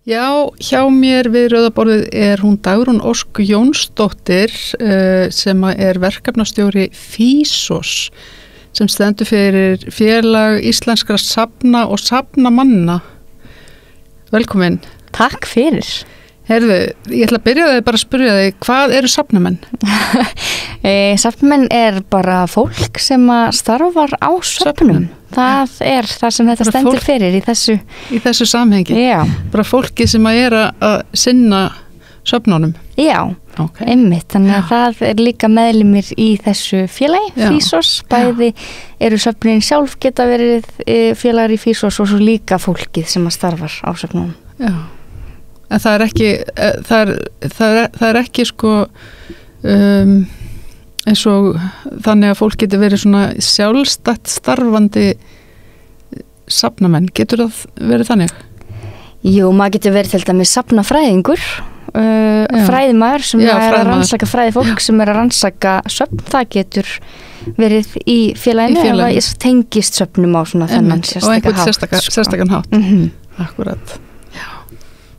Já, hjá mér við rauðaborðið hún Dagrún Ósk Jónsdóttir sem verkefnastjóri FÍSOS sem stendur fyrir Félag Íslenskra safna og safnamanna. Velkomin. Takk fyrir. Herðu, ég ætla að byrja bara að spyrja þig, hvað eru safnamenn? Safnamenn bara fólk sem starfar á söfnum. Það það sem þetta stendur fyrir í þessu samhengi. Já. Bara fólki sem að sinna söfnunum. Já, okay. Einmitt. Þannig að það líka meðlimir í þessu félagi, FÍSOS. Bæði eru söfnin sjálf geta verið félagar í FÍSOS og svo líka fólkið sem starfar á söfnunum. Já. En það ekki sko eins og þannig að fólk getur verið svona sjálfstætt starfandi safnamenn. Getur það verið þannig? Jú, maður getur verið til dæmis safnafræðingur, fræðimaður sem að rannsaka fræðifólk sem að rannsaka söfn. Það getur verið í félaginu eða tengist söfnum á svona þennan sérstakann hátt. Akkurat.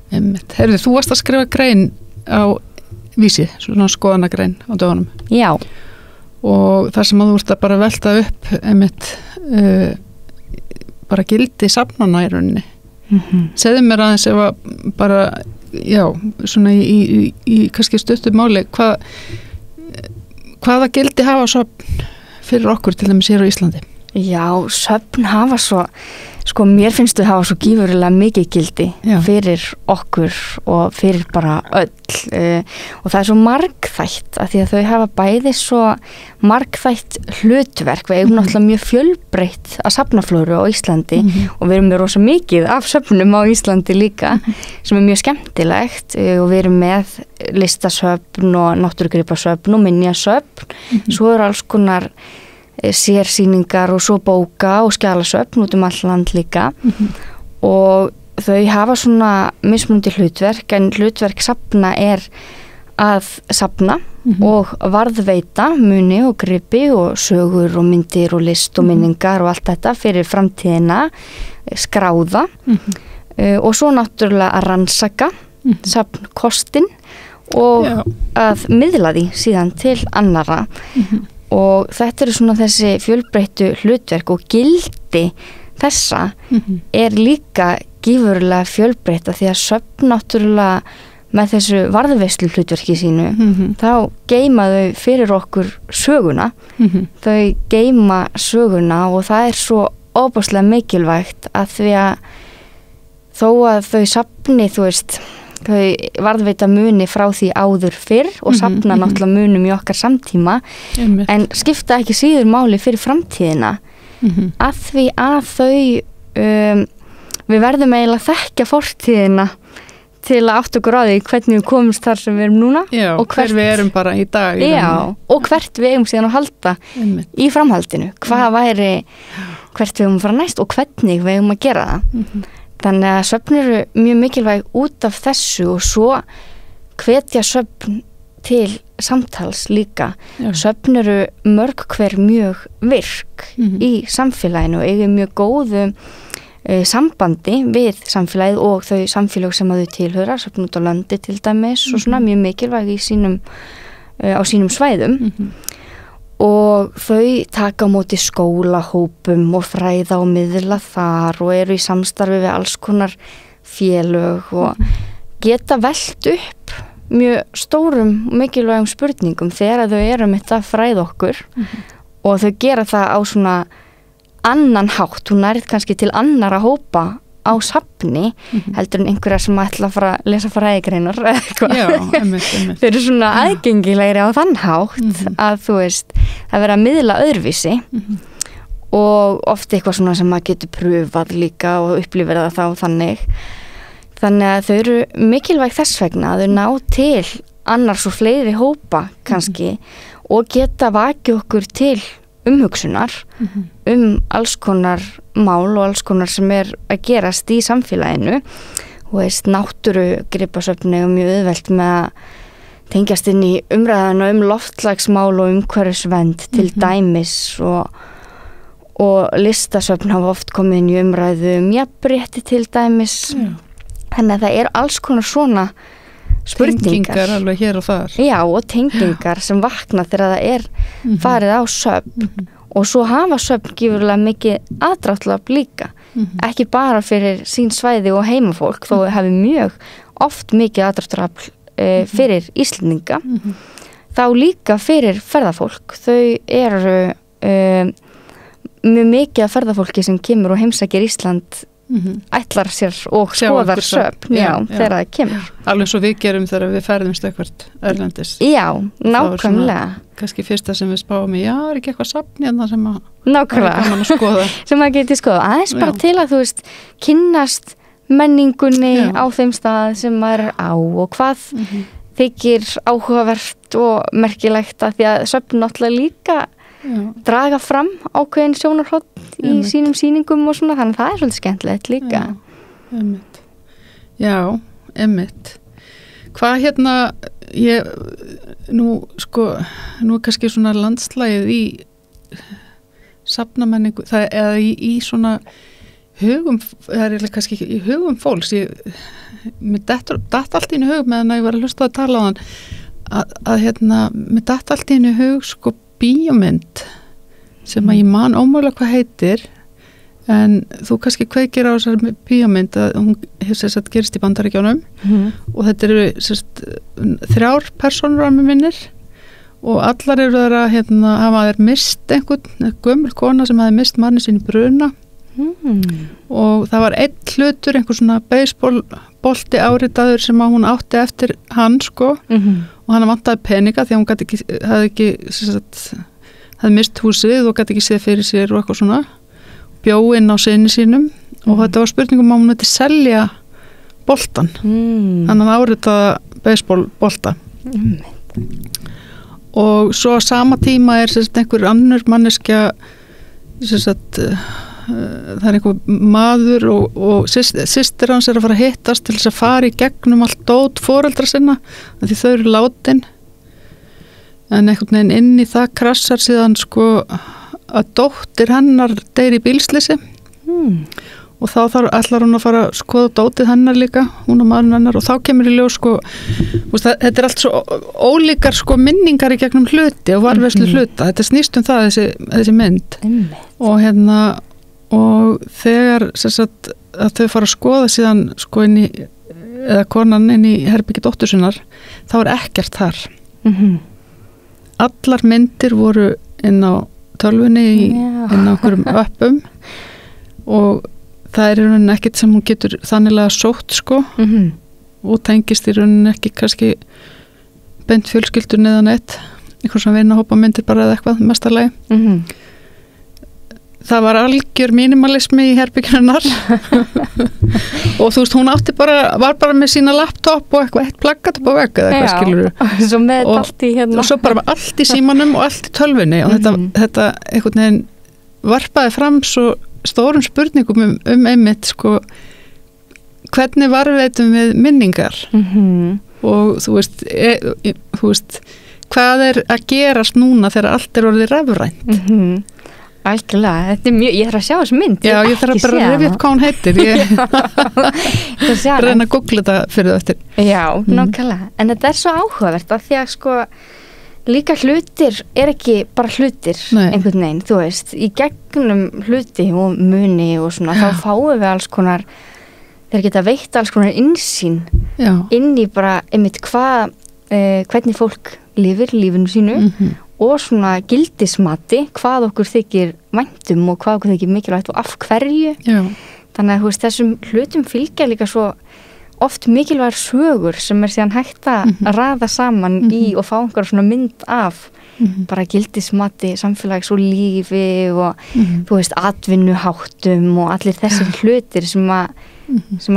Herðu, þú varst að skrifa grein á Vísi, svona skoðanagrein á dögunum. Já. Og það sem að þú ert að bara velta upp bara gildi safnanna í rauninni. Segðu mér aðeins ef að bara, svona í kannski stuttu máli, hvaða gildi hafa söfn fyrir okkur til dæmis hér á Íslandi? Já, söfn hafa mér finnst þau hafa svo gífurlega mikið gildi fyrir okkur og fyrir bara öll og það svo margþætt af því að þau hafa bæði svo margþætt hlutverk. Við eigum náttúrulega mjög fjölbreytt að safnaflóru á Íslandi og við erum með rosa mikið af söfnum á Íslandi líka sem mjög skemmtilegt og við erum með listasöfn og náttúrugripasöfn og minjasöfn. Svo eru alls konar sérsýningar og svo bóka og skjalasöfn út all land líka og þau hafa svona mismunandi hlutverk en hlutverk safna að safna og varðveita muni og gripi og sögur og myndir og list og minningar og allt þetta fyrir framtíðina, skráða og svo náttúrulega að rannsaka safnkostin og að miðla því síðan til annara. Og þetta eru svona þessi fjölbreyttu hlutverk og gildi þessa líka gífurlega fjölbreytta því að söfn náttúrulega með þessu varðveislu hlutverki sínu þá geyma þau fyrir okkur söguna. Þau geyma söguna og það svo ofboðslega mikilvægt að því að þó að þau safni, þú veist, þau varðveita muni frá því áður fyrr og safna náttúrulega munum í okkar samtíma en skipta ekki síður máli fyrir framtíðina að því að þau við verðum eiginlega að þekkja fortíðina til að átta okkur á því hvernig við komumst þar sem við erum núna og hver við erum bara í dag og hvert við eigum síðan að halda í framhaldinu, hvert við eigum að fara næst og hvernig við eigum að gera það. Þannig að söfn eru mjög mikilvæg út af þessu og svo hvetja söfn til samtals líka. Söfn eru mörg hver mjög virk í samfélaginu og eiga mjög góðu sambandi við samfélagið og þau samfélag sem að þau tilhöra, söfn út á landi til dæmis og svona mjög mikilvæg á sínum svæðum. Og þau taka á móti skólahópum og fræða og miðla þar og eru í samstarfi við alls konar félög og geta velt upp mjög stórum og mikilvægum spurningum þegar þau eru með þetta fræð okkur og þau gera það á svona annan hátt. Hún nærið kannski til annara hópa á safni heldur en einhverja sem ætla að fara að lesa fræðigreinar eða eitthvað. Þau eru svona aðgengilegri á þann hátt að þú veist, það vera að miðla öðruvísi og oft eitthvað svona sem maður getur pröfað líka og upplifir það þá þannig. Þannig að þau eru mikilvæg þess vegna að þau ná til annars og fleiri hópa kannski og geta vakið okkur til umhugsunar alls konar mál og alls konar sem að gerast í samfélaginu og náttúrugripasöfn er mjög auðvelt með að tengjast inn í umræðuna loftslagsmál og umhverfisvernd til dæmis og listasöfn hafa oft komið inn í umræðu jafnrétti til dæmis Þannig að það alls konar svona spurningar alveg hér og þar. Já, og tengingar sem vakna þegar það farið á söfn og svo hafa söfn gífurlega mikið aðdráttlafl líka, ekki bara fyrir sín svæði og heimafólk, þó hafi mjög oft mikið aðdráttlafl fyrir Íslendinga, þá líka fyrir ferðafólk. Þau eru mjög mikið af ferðafólki sem kemur og heimsækir Ísland ætlar sér og skoðar söfn þegar það kemur. Alveg svo við gerum þegar við ferðumst eitthvað erlendis. Já, nákvæmlega. Kannski fyrsta sem við spáum í, ekki eitthvað safn hérna sem að gaman að skoða. Sem að geti skoða. Aðeins bara til að þú veist, kynnast menningunni á þeim stað sem maður á og hvað þykir áhugavert og merkilegt að því að söfn náttúrulega líka draga fram ákveðin sjónarhorn í sínum sýningum og svona, þannig að það svolítið skemmtilegt líka. Já, einmitt. Hvað hérna, nú kannski svona landslagið í safnamenningu, eða í svona hugum, það kannski í hugum fólks, mér datt allt í hug meðan að ég var að hlusta að tala á hann, að hérna, mér datt allt í hug sko bíómynd sem að ég man ómögulega hvað heitir, en þú kannski kveikir á þessar bíómynd að hún gerist í Bandaríkjunum og þetta eru 3 persónur á mig minnir og allar eru þar að hafa þeir mist einhvern gömul kona sem hafi mist manni sín í bruna og það var einn hlutur, einhver svona baseballbolti áritaður sem að hún átti eftir hann sko og hann vantaði peninga því að hún hafði mist húsið og gæti ekki séð fyrir sér og eitthvað svona, bjó inn á syni sínum og þetta var spurningum að hún myndi selja boltan, hann áritaða baseballbolta og svo á sama tíma einhver annur manneskja það einhver maður og systir hans að fara að hittast til þess að fara í gegnum allt dót foreldra sinna því þau eru látin en einhvern veginn inn í það krassar síðan sko að dóttir hennar deyr í bílsleysi og þá ætlar hún að fara að skoða dótið hennar líka, hún og maðurinn hennar og þá kemur í ljós sko þetta allt svo ólíkar sko minningar í gegnum hluti og varðveislu hluta, þetta snýst það þessi mynd og þegar að þau fara að skoða síðan sko eða konan inn í herbyggi dóttur sinnar, þá ekkert þar allar myndir voru inn á tölvunni inn á okkurum appum og það í rauninni ekkert sem hún getur þannilega sótt sko og tengist í rauninni ekki kannski beint fjölskyldur neðan einhvern sem vinna hópa myndir bara eða eitthvað mestarlagi það var algjör minimalismi í herbyggjunnar og þú veist, hún var bara með sína laptop og eitthvað, eitt plaggat upp á vegg eða eitthvað skilur svo með allt í og svo bara allt í símanum og allt í tölvunni og þetta einhvern veginn varpaði fram svo stórum spurningum einmitt sko hvernig varðveitum við minningar og þú veist hvað að gerast núna þegar allt orðið rafrænt Algjörlega, þetta mjög, ég þarf að sjá þessu mynd. Já, ég þarf bara að rifja upp hvað hún heitir. Ég reyna að googla þetta fyrir það eftir. Já, nákvæmlega. En þetta svo áhugavert að því að sko líka hlutir ekki bara hlutir einhvern veginn, þú veist, í gegnum hluti og muni og svona, þá fáum við alls konar, þeir geta veitt alls konar innsýn inn í bara einmitt hvernig fólk lifir lífinu sínu og svona gildismati, hvað okkur þykir væntum og hvað okkur þykir mikilvægt og af hverju. Já. Þannig að þessum hlutum fylgja líka svo oft mikilvægar sögur sem síðan hægt að raða saman í og fá einhverja svona mynd af bara gildismati, samfélags og lífi og þú veist, atvinnuháttum og allir þessir hlutir sem að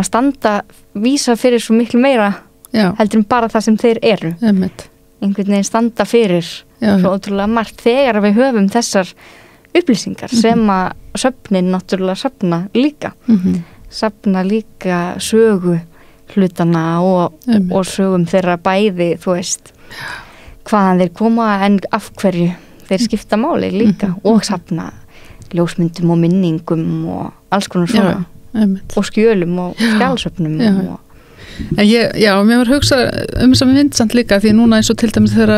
standa, vísa fyrir svo miklu meira heldur bara það sem þeir eru. Einhvern veginn standa fyrir svo ótrúlega margt þegar við höfum þessar upplýsingar sem að söfnin náttúrulega safna líka sögu hlutana og sögum þeirra bæði, þú veist hvaðan þeir koma en af hverju þeir skipta máli líka og safna ljósmyndum og minningum og alls konar svona og skjölum og skjálsöfnum og En mér var hugsað þess að mynd samt líka, því núna eins og til dæmis þegar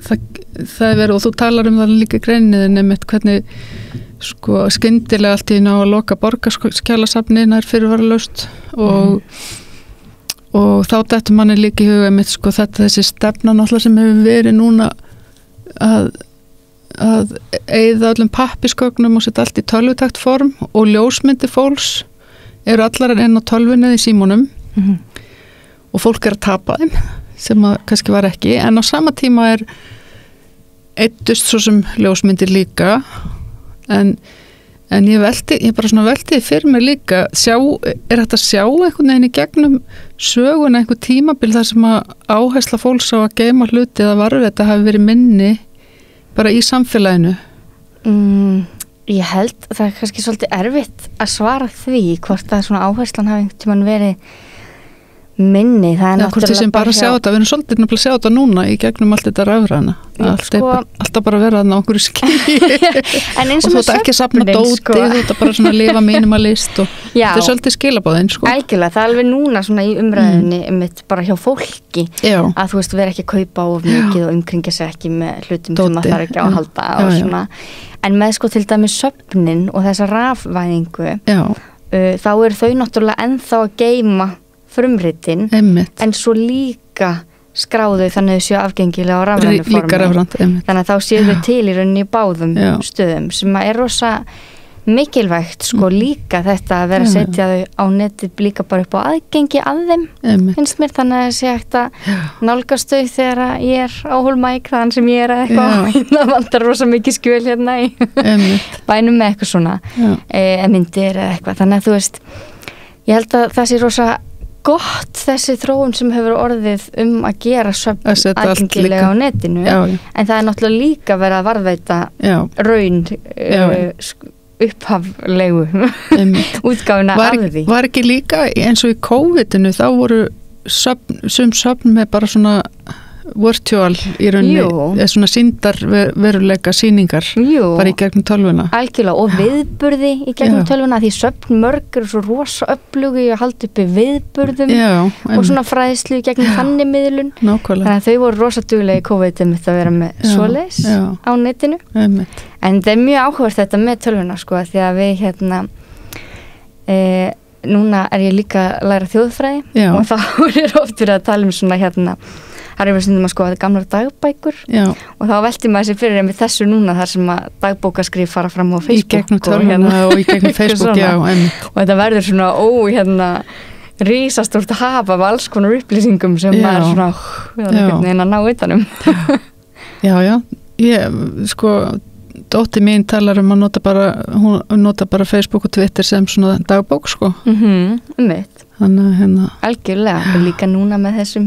það er verið, og þú talar það líka í greininni nefnt hvernig sko skyndilega allt í ná að loka borgarskjalasafni nær fyrirvaralaust og þá dettur manni líka í huga mitt sko þessi stefna náttúrulega sem hefur verið núna að eyða öllum pappisgögnum og setja allt í tölvutækt form og ljósmyndi fólks eru allar inn á tölvunni í símónum og fólk að tapa þeim sem að kannski var ekki, en á sama tíma eittust svo sem ljósmyndir líka en ég bara svona velti fyrir mig líka er þetta að sjá einhvern veginn í gegnum söguna einhver tímabil þar sem að áhersla fólks á að geyma hluti eða varðveita hafi verið minni bara í samfélaginu? Ég held það er kannski svolítið erfitt að svara því hvort að svona áherslan hafi einhvern tímann verið minni, það er náttúrulega hvort sem bara sjá þetta, við erum svolítið nefnilega að sjá þetta núna í gegnum allt þetta rafræna alltaf bara vera þarna á okkur skí og þú ert ekki að safna dóti, þú ert bara svona að lifa minimalist og þetta er svolítið skilabóðin Algjörlega, það er alveg núna svona í umræðinni bara hjá fólki að þú veist, vera ekki að kaupa of mikið og umkringja sig ekki með hlutum sem maður þarf ekki á að halda og svona, en með sko til dæmis söfnin og þessa rafvæðingu þá eru þau náttúrulega ennþá að geyma frumritin, en svo líka skráðu þannig þau séu afgengilega á rafrænu formi. Þannig að þá séu þau til í rauninni í báðum stöðum sem er rosa mikilvægt sko líka þetta að vera að setja þau á netið líka bara upp á aðgengi að þeim, finnst mér, þannig að það sé hægt að nálgast þau þegar ég er á Hólmavík þann sem ég er eitthvað, það vantar rosa mikið skjöl hérna í bænum með eitthvað svona myndir eða eitthvað, þannig að þú veist ég held að það sé rosa gott þessi þróun sem hefur orðið að gera söfn aðgengilega á netinu en það er náttúrulega líka verið að varðveita raun upphaflegu útgáfuna af því. Var ekki líka eins og í COVID-inu þá voru söfn með bara svona virtual í rauninni, eða svona sýndar veruleika sýningar bara í gegnum tölvuna. Algjörlega, og viðburði í gegnum tölvuna, því söfn mörg eru svo rosa öflugi að halda uppi viðburðum og svona fræðslu í gegnum þannig miðlun. Þannig að þau voru rosa duglega í COVID að vera með svoleiðis á netinu. En það er mjög áhugavert þetta með tölvuna sko, því að við núna er ég líka að læra þjóðfræði og þá er oft verið að tala svona það er verið að skoða gamlar dagbækur og þá velti maður sér fyrir með þessu núna þar sem að dagbókaskrif fara fram á Facebook í gegnum tölvuna og í gegnum Facebook og þetta verður svona rísastórt haf af alls konar upplýsingum sem maður svona að ná utanum. Ég sko dóttir mín talar að hún nota bara Facebook og Twitter sem svona dagbók sko. Þannig algjörlega og líka núna með þessum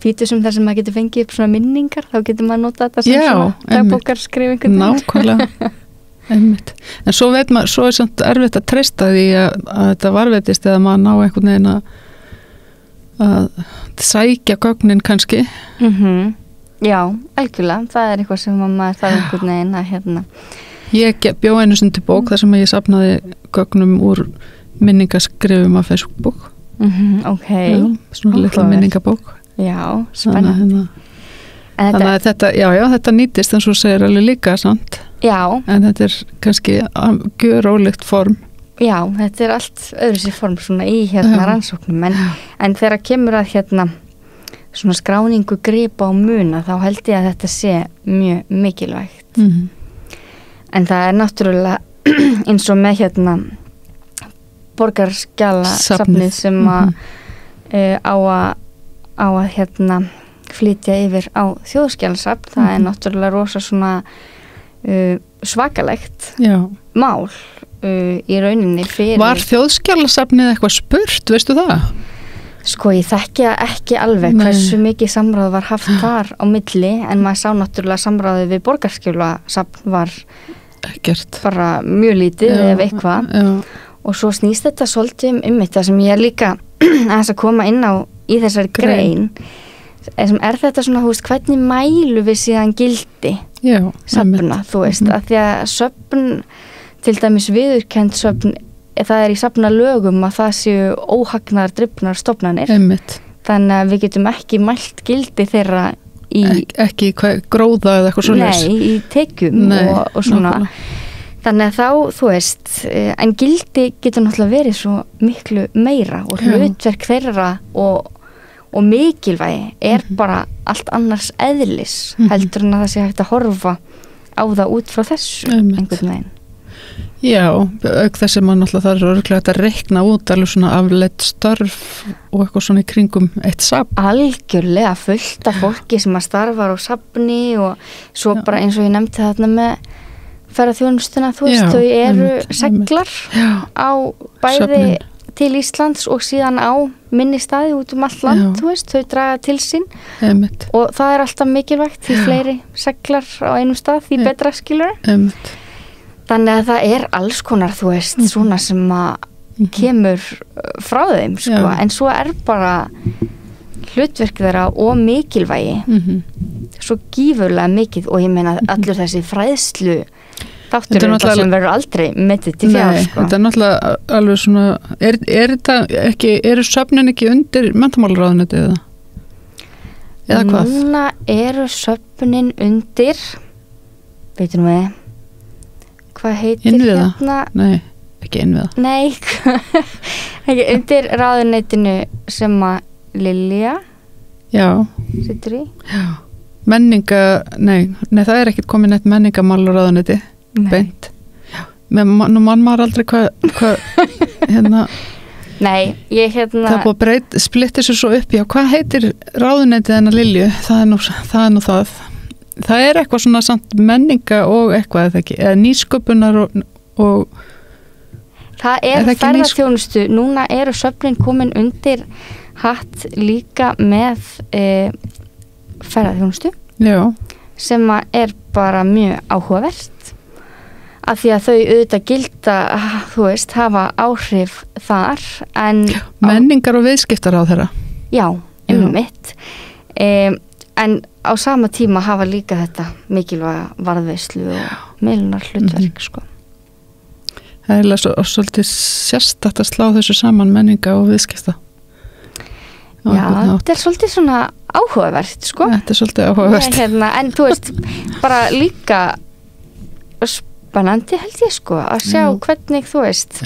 fítusum þar sem maður getur fengið upp svona minningar, þá getur maður nota þetta sem svona dagbókarskrif einhvern veginn. Nákvæmlega, en svo veit maður, svo er samt erfitt að treysta því að þetta varveitist eða maður ná einhvern veginn að sækja gögnin kannski. Já, algjörlega, það er eitthvað sem maður þarf einhvern veginn að Ég bjó einu sinni til bók þar sem ég safnaði gögnum úr minningaskrifum af Facebook. Svona litla minningabók. Já, spennandi. Þannig að þetta nýtist eins og segir alveg líka samt. En þetta er kannski gjörólíkt form. Já, þetta er allt öðru sér form svona í rannsóknum en þegar kemur að svona skráningu gripa og muna þá held ég að þetta sé mjög mikilvægt. En það er náttúrulega eins og með borgarskjalasafnið sem á að flytja yfir á þjóðskjalasafn, það er náttúrulega rosa svona svakalegt mál í rauninni fyrir. Var þjóðskjalasafnið eitthvað spurt, veistu það? Sko, ég þekki ekki alveg hversu mikið samráð var haft þar á milli, en maður sá náttúrulega samráðið við borgarskjalasafn var ekkert, bara mjög lítið ef eitthvað. Og svo snýst þetta svolítið þetta sem ég er líka að koma inn á í þessari grein er þetta svona, þú veist, hvernig mælu við síðan gildi safna, þú veist, að því að söfn, til dæmis viðurkennd söfn það í safna lögum að það séu óhagnaðar drifnar stofnanir. Einmitt. Þannig að við getum ekki mælt gildi þeirra ekki gróða eða eitthvað svoleiðis. Nei, í tekjum og svona. Nákvæmlega. Þannig að þá, þú veist, en gildi getur náttúrulega verið svo miklu meira og hlutverk þeirra og mikilvægi bara allt annars eðlis heldur en að það sé hægt að horfa á það út frá þessu einhvern veginn. Já, auk þess að maður náttúrulega það örugglega hægt að reikna út alveg svona afleidd störf og eitthvað svona í kringum eitt safn. Algjörlega fullt af fólki sem að starfar á safni og svo bara eins og ég nefndi þarna með ferðaþjónustuna, þú veist, þau eru seglar á bæði Söfnin. Til Íslands og síðan á minni staði út allt land, þú veist, þau draga til sín og það alltaf mikilvægt því fleiri seglar á einum stað því betra skilur. Þannig að það alls konar, þú veist, svona sem að kemur frá þeim, sko, en svo bara hlutverk þeirra og mikilvægi svo gífurlega mikið og ég meina allur þessi fræðslu þáttur sem verður aldrei metið til fjár. Nei, þetta náttúrulega alveg svona, eru söfnin ekki undir menntamálaráðuneytið eða? Eða hvað? Núna eru söfnin undir, veitum við, hvað heitir Innviða? Nei, ekki innviða. Nei, ekki undir ráðuneytinu sem að Lilja situr í. Já, nei, það ekkert komin eitt menningamálaráðuneyti. Beint. Nú mann maður aldrei hvað hérna Nei, það búið að splitta þessu svo upp hvað heitir ráðuneytið hennar Lilju? Það er nú það. Það eitthvað svona samt menninga og eitthvað eða ekki, eða nýsköpunar og það ferðaþjónustu. Núna eru söfnin komin undir hatt líka með ferðaþjónustu. Já. Sem að bara mjög áhugavert. Af því að þau auðvitað gilda, þú veist, hafa áhrif þar, en menningar og viðskiptar á þeirra. Já, einmitt. En á sama tíma hafa líka þetta mikilvæga varðveislu og miðlunar hlutverk, sko. Það svolítið sérstakt að slá þessu saman menninga og viðskipta. Já, þetta svolítið svona áhugavert, sko. Þetta svolítið áhugavert. En þú veist, bara líka spennandi held ég, sko, að sjá hvernig, þú veist,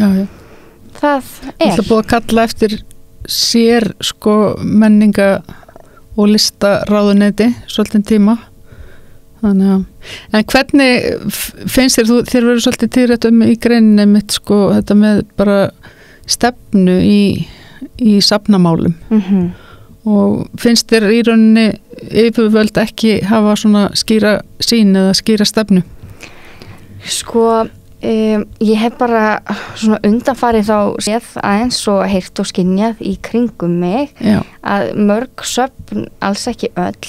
það Það búið að kalla eftir sér, sko, menninga og listaráðuneyti svolítið tíma. Þannig að, en hvernig finnst þér verður svolítið tíðrætt í greininni mitt, sko, þetta með bara stefnu í safnamálum og finnst þér í rauninni yfirvöld ekki hafa svona skýra sýn eða skýra stefnu? Sko, ég hef bara svona undanfarið þá séð aðeins og heyrt og skynjað í kringum mig að mörg söfn, alls ekki öll,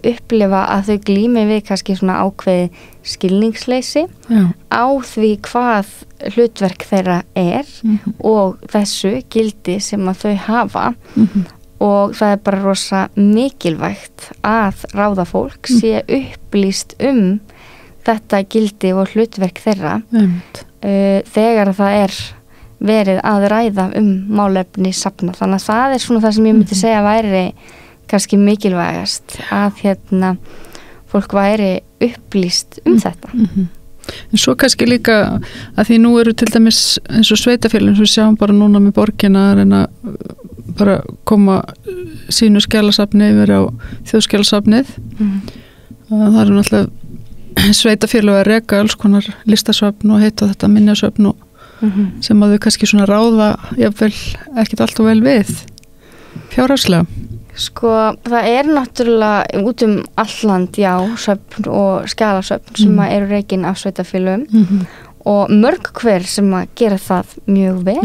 upplifa að þau glími við kannski svona ákveði skilningsleysi á því hvað hlutverk þeirra og þessu gildi sem að þau hafa og það bara rosa mikilvægt að ráða fólk sé upplýst þetta gildi og hlutverk þeirra þegar það verið að ræða málefni safna. Þannig að það svona það sem ég myndi segja væri kannski mikilvægast að fólk væri upplýst þetta. En svo kannski líka að því nú eru til dæmis eins og sveitafélagin sem við sjáum bara núna með borgina að reyna bara koma sínu skjalasafni yfir á þjóðskjalasafnið. Það eru náttúrulega sveitafélag að reka alls konar listasöfn og heita þetta minjasöfn sem að þau kannski svona ráða jafnvel ekkert alltaf vel við fjárhagslega. Sko, það náttúrulega út alland, söfn og skjalasöfn sem eru rekin af sveitafélagum og mörg hver sem að gera það mjög vel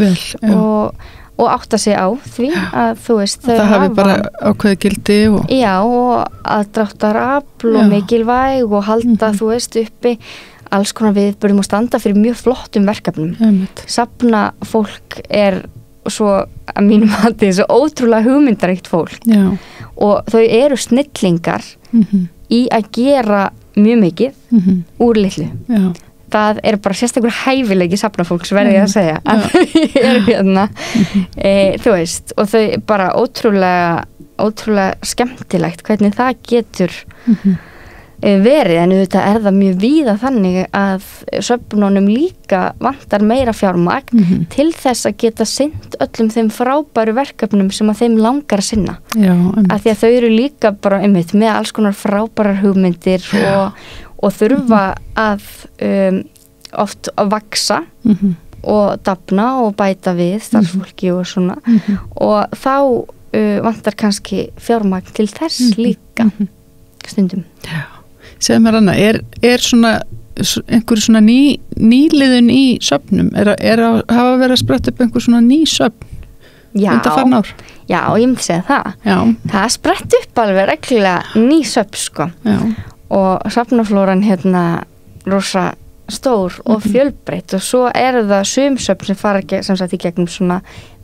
og átta sig á því að þú veist þau það hafi bara ákveði gildi og að dráttarafl og mikilvæg og halda þú veist uppi alls konar viðburðum og standa fyrir mjög flottum verkefnum. Safna fólk svo að mínum mati svo ótrúlega hugmyndaríkt fólk og þau eru snillingar í að gera mjög mikið úr litlu. það er bara sérstakur hæfileiki safnafólks verði ég að segja að þau eru hérna þú veist, og þau bara ótrúlega skemmtilegt hvernig það getur verið, en auðvitað er það mjög víða þannig að söfnunum líka vantar meira fjármagn til þess að geta sinnt öllum þeim frábæru verkefnum sem að þeim langar að sinna. Já, af því að þau eru líka bara einmitt með alls konar frábærar hugmyndir og þurfa að oft að vaksa og dafna og bæta við starfsfólki og svona og þá vantar kannski fjármagn til þess líka stundum. Já. Segðu mér Anna, er svona einhver svona nýliðun í söfnum? Hafa verið að spretta upp einhver svona ný söfn undanfarin ár? Já, ég myndi segja það. Já. Það sprett upp alveg reglulega ný söfn, sko. Já. Og safnaflóran hérna rosa stór og fjölbreytt og svo eru það sumsöfn sem fara sem sagt í gegnum svona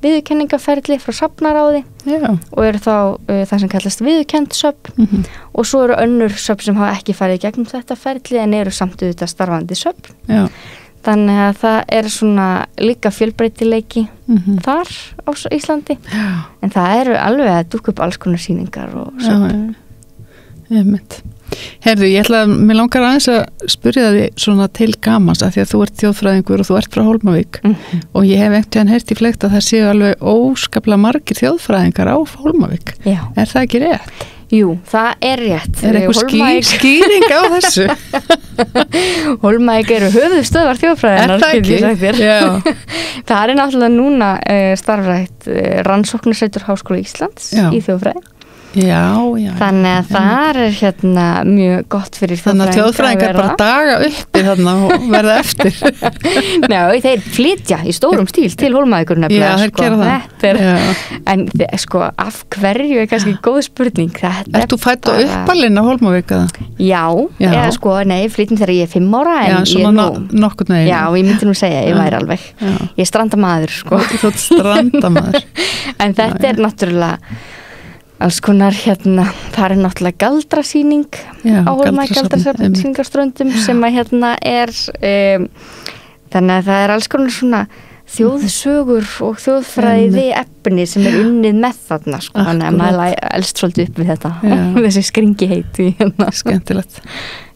viðurkenningaferli frá safnaráði og eru þá það sem kallast viðurkennd söfn og svo eru önnur söfn sem hafa ekki farið í gegnum þetta ferli en eru samt auðvitað starfandi söfn. Já. Þannig að það er svona líka fjölbreytileiki þar á Íslandi en það eru alveg að dúkka upp alls konar sýningar og söfn. Einmitt. Herðu, mér langar aðeins að spyrja þig svona til gamans af því að þú ert þjóðfræðingur og þú ert frá Hólmavík og ég hef einhvern heyrt í fleygt að það séu alveg óskaplega margir þjóðfræðingar á Hólmavík. Já. Er það ekki rétt? Jú, það er rétt. Er eitthvað skýring á þessu? Hólmavík eru höfuðstöðvar þjóðfræðinnar. Er það ekki? Já. Það er náttúrulega núna starfrætt rannsóknarsveitur Háskóla Íslands í þjóðfræði. Já. Þannig að það er hérna mjög gott fyrir þjóðfræðingar. Þannig að þjóðfræðingar bara daga uppi þarna og verða eftir. Ná, þeir flytja í stórum stíl til Hólmavíkur nefnilega. Já, þeir gera það. En sko, af hverju er kannski góð spurning. Ert þú fædd og uppalinn á Hólmavík eða? Já, eða sko, nei, flytjum þegar ég er 5 ára en ég er nú. Nokkurn veginn. Já, ég myndi nú segja, ég væri alveg. Ég er strandamaður, sko. Þú ert strandamaður. En þetta er náttúrulega alls konar hérna, það er náttúrulega galdrasýning á Hólmavík galdrasýningarströndum sem að hérna er þannig að það er alls konar svona þjóðsögur og þjóðfræði efni sem er unnið með þarna sko, þannig að maður elst svolítið upp við þetta þessi skringi heiti hérna. Skemmtilegt.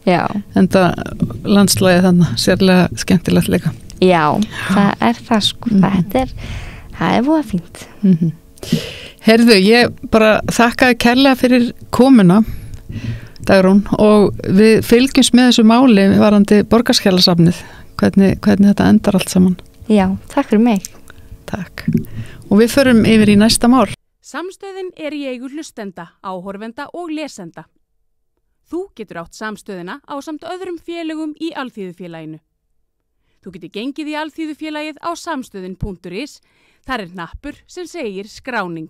Já. Enda landslagið þannig sérlega skemmtilegt líka. Já, það er það sko, það er voða fínt. Heyrðu, ég bara þakkaði kærlega fyrir komuna, Dagrún, og við fylgjumst með þessu máli varandi Borgarskjalasafnið, hvernig þetta endar allt saman. Já, takk fyrir mig. Takk. Og við förum yfir í næsta mál. Samstöðin er í eigu hlustenda, áhorfenda og lesenda. Þú getur átt samstöðina ásamt öðrum félögum í Alþýðufélaginu. Þú getur gengið í Alþýðufélagið á samstöðin.is. Þar er hnappur sem segir skráning.